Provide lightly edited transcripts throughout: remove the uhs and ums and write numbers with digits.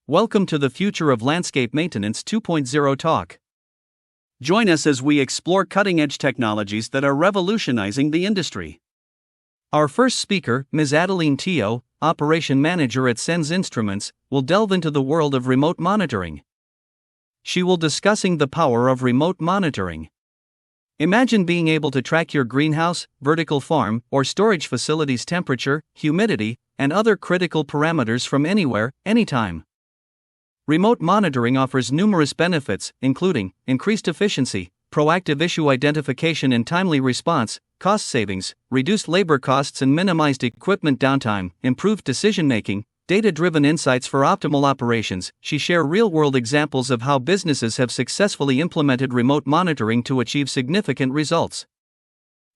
Welcome to the Future of Landscape Maintenance 2.0 talk. Join us as we explore cutting-edge technologies that are revolutionizing the industry. Our first speaker, Ms. Adelene Teow, Operation Manager at Senze Instruments, will delve into the world of remote monitoring. She will discussing the power of remote monitoring. Imagine being able to track your greenhouse, vertical farm, or storage facility's temperature, humidity, and other critical parameters from anywhere, anytime. Remote monitoring offers numerous benefits, including increased efficiency, proactive issue identification and timely response, cost savings, reduced labor costs and minimized equipment downtime, improved decision-making, data-driven insights for optimal operations. She shares real-world examples of how businesses have successfully implemented remote monitoring to achieve significant results.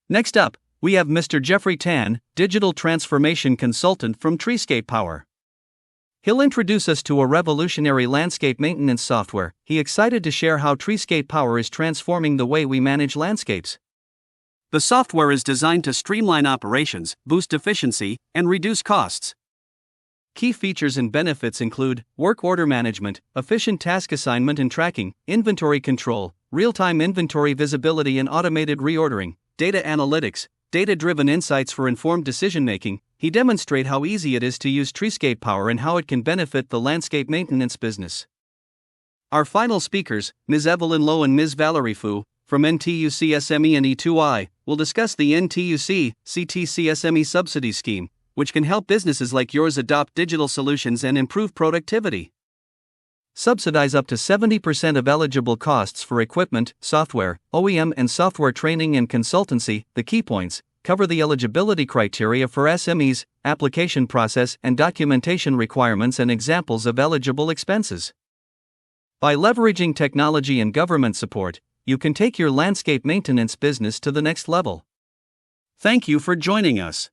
Next up, we have Mr. Jeffrey Tan, Digital Transformation Consultant from Treescape Power. He'll introduce us to a revolutionary landscape maintenance software. He's excited to share how Treescape Power is transforming the way we manage landscapes. The software is designed to streamline operations, boost efficiency, and reduce costs. Key features and benefits include work order management, efficient task assignment and tracking, inventory control, real-time inventory visibility and automated reordering, data analytics, data-driven insights for informed decision-making. He demonstrates how easy it is to use Treescape Power and how it can benefit the landscape maintenance business. Our final speakers, Ms. Evelyn Lowe and Ms. Valerie Fu, from NTUC SME and E2I, will discuss the NTUC CTC SME subsidy scheme, which can help businesses like yours adopt digital solutions and improve productivity. Subsidize up to 70% of eligible costs for equipment, software, OEM and software training and consultancy. The key points cover the eligibility criteria for SMEs, application process and documentation requirements and examples of eligible expenses. By leveraging technology and government support, you can take your landscape maintenance business to the next level. Thank you for joining us.